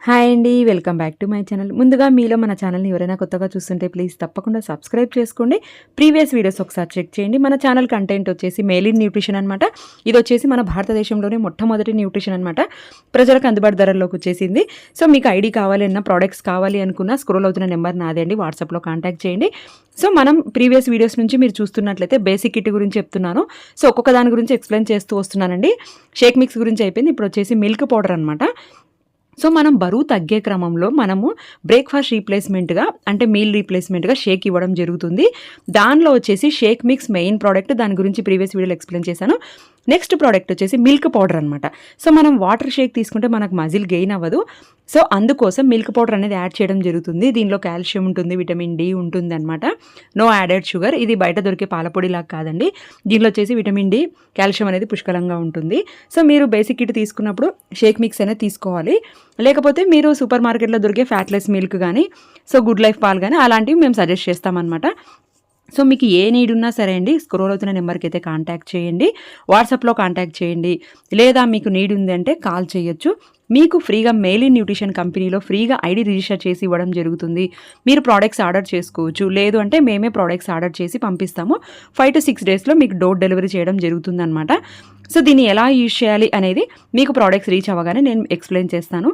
Hi అండి, welcome back to my channel. ముందుగా మీలో మన ఛానల్ని ఎవరైనా కొత్తగా చూస్తుంటే ప్లీజ్ తప్పకుండా సబ్స్క్రైబ్ చేసుకోండి. ప్రీవియస్ వీడియోస్ ఒకసారి చెక్ చేయండి. మన ఛానల్ కంటెంట్ వచ్చేసి మేల్ ఇన్ న్యూట్రిషన్ అనమాట. ఇది వచ్చేసి మన భారతదేశంలోనే మొట్టమొదటి న్యూట్రిషన్ అనమాట. ప్రజలకు అందుబాటు ధరల్లోకి వచ్చేసింది. సో మీకు ఐడి కావాలి అన్న, ప్రోడక్ట్స్ కావాలి అనుకున్న స్క్రోల్ అవుతున్న నెంబర్ నాదే అండి, వాట్సాప్లో కాంటాక్ట్ చేయండి. సో మనం ప్రీవియస్ వీడియోస్ నుంచి మీరు చూస్తున్నట్లయితే బేసిక్ కిట్ గురించి చెప్తున్నాను. సో ఒక్కొక్క దాని గురించి ఎక్స్ప్లెయిన్ చేస్తూ వస్తున్నానండి. షేక్ మిక్స్ గురించి అయిపోయింది. ఇప్పుడు వచ్చేసి మిల్క్ పౌడర్ అనమాట. సో మనం బరువు తగ్గే క్రమంలో మనము బ్రేక్ఫాస్ట్ రీప్లేస్మెంట్గా, అంటే మీల్ రీప్లేస్మెంట్గా షేక్ ఇవ్వడం జరుగుతుంది. దానిలో వచ్చేసి షేక్ మిక్స్ మెయిన్ ప్రోడక్ట్. దాని గురించి ప్రీవియస్ వీడియోలో ఎక్స్ప్లెయిన్ చేశాను. నెక్స్ట్ ప్రోడక్ట్ వచ్చేసి మిల్క్ పౌడర్ అనమాట. సో మనం వాటర్ షేక్ తీసుకుంటే మనకు మజిల్ గెయిన్ అవ్వదు. సో అందుకోసం మిల్క్ పౌడర్ అనేది యాడ్ చేయడం జరుగుతుంది. దీనిలో కాల్షియం ఉంటుంది, విటమిన్ డి ఉంటుంది అనమాట. No added sugar. ఇది బయట దొరికే పాలపొడిలాగా కాదండి. దీనిలో వచ్చేసి విటమిన్ డి, కాల్షియం అనేది పుష్కలంగా ఉంటుంది. సో మీరు బేసిక్ కిట్ తీసుకున్నప్పుడు షేక్ మిక్స్ అనేది తీసుకోవాలి. లేకపోతే మీరు సూపర్ మార్కెట్లో దొరికే ఫ్యాట్లెస్ మిల్క్ కానీ, సో గుడ్ లైఫ్ పాలు కానీ అలాంటివి మేము సజెస్ట్ చేస్తామన్నమాట. సో మీకు ఏ నీడ్ ఉన్నా సరే అండి, స్క్రోల్ అవుతున్న నెంబర్కి అయితే కాంటాక్ట్ చేయండి, వాట్సాప్లో కాంటాక్ట్ చేయండి, లేదా మీకు నీడ్ ఉంది అంటే కాల్ చేయొచ్చు. మీకు ఫ్రీగా మెయిల్ ఇన్ న్యూట్రిషన్ కంపెనీలో ఫ్రీగా ఐడి రిజిస్టర్ చేసి ఇవ్వడం జరుగుతుంది. మీరు ప్రోడక్ట్స్ ఆర్డర్ చేసుకోవచ్చు. లేదు అంటే మేమే ప్రోడక్ట్స్ ఆర్డర్ చేసి పంపిస్తాము. 5 to 6 డేస్లో మీకు డోర్ డెలివరీ చేయడం జరుగుతుందన్నమాట. సో దీన్ని ఎలా యూజ్ చేయాలి అనేది మీకు ప్రోడక్ట్స్ రీచ్ అవ్వగానే నేను ఎక్స్ప్లెయిన్ చేస్తాను.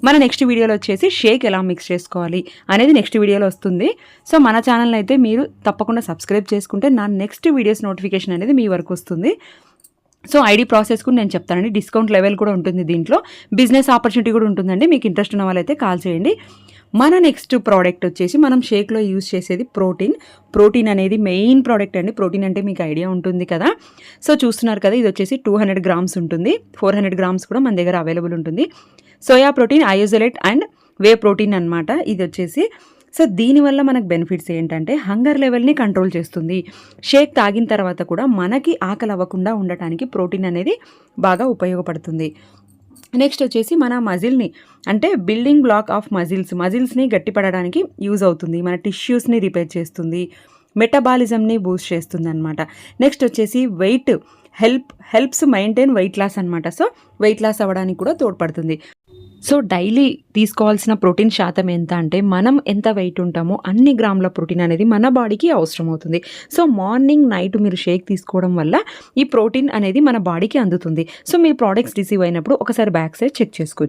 మన నెక్స్ట్ వీడియోలో వచ్చేసి షేక్ ఎలా మిక్స్ చేసుకోవాలి అనేది నెక్స్ట్ వీడియోలో వస్తుంది. సో మన ఛానల్ని అయితే మీరు తప్పకుండా సబ్స్క్రైబ్ చేసుకుంటే నా నెక్స్ట్ వీడియోస్ నోటిఫికేషన్ అనేది మీ వరకు వస్తుంది. సో ఐడి ప్రాసెస్ కూడా నేను చెప్తానండి. డిస్కౌంట్ లెవెల్ కూడా ఉంటుంది దీంట్లో. బిజినెస్ ఆపర్చునిటీ కూడా ఉంటుందండి. మీకు ఇంట్రెస్ట్ ఉన్న వాళ్ళైతే కాల్ చేయండి. మన నెక్స్ట్ ప్రోడక్ట్ వచ్చేసి మనం షేక్లో యూజ్ చేసేది ప్రోటీన్ అనేది మెయిన్ ప్రోడక్ట్ అండి. ప్రోటీన్ అంటే మీకు ఐడియా ఉంటుంది కదా. సో చూస్తున్నారు కదా, ఇది వచ్చేసి 200 గ్రామ్స్ ఉంటుంది. 400 గ్రామ్స్ కూడా మన దగ్గర అవైలబుల్ ఉంటుంది. Soya protein, isolate and whey protein అనమాట ఇది వచ్చేసి. సో దీనివల్ల మనకు బెనిఫిట్స్ ఏంటంటే హంగర్ లెవెల్ని కంట్రోల్ చేస్తుంది. షేక్ తాగిన తర్వాత కూడా మనకి ఆకలి అవ్వకుండా ఉండటానికి ప్రోటీన్ అనేది బాగా ఉపయోగపడుతుంది. నెక్స్ట్ వచ్చేసి మన మజిల్ని, అంటే బిల్డింగ్ బ్లాక్ ఆఫ్ మజిల్స్ని గట్టిపడడానికి యూజ్ అవుతుంది. మన టిష్యూస్ని రిపేర్ చేస్తుంది, మెటబాలిజంని బూస్ట్ చేస్తుంది అనమాట. నెక్స్ట్ వచ్చేసి హెల్ప్స్ మెయింటైన్ వెయిట్ లాస్ అనమాట. సో వెయిట్ లాస్ అవ్వడానికి కూడా తోడ్పడుతుంది. సో డైలీ తీసుకోవాల్సిన ప్రోటీన్ శాతం ఎంత అంటే మనం ఎంత వెయిట్ ఉంటామో అన్ని గ్రాముల ప్రోటీన్ అనేది మన బాడీకి అవసరం అవుతుంది. సో మార్నింగ్ నైట్ మీరు షేక్ తీసుకోవడం వల్ల ఈ ప్రోటీన్ అనేది మన బాడీకి అందుతుంది. సో మీ ప్రోడక్ట్స్ రిసీవ్ అయినప్పుడు ఒకసారి బ్యాక్ సైడ్ చెక్ చేసుకోవచ్చు.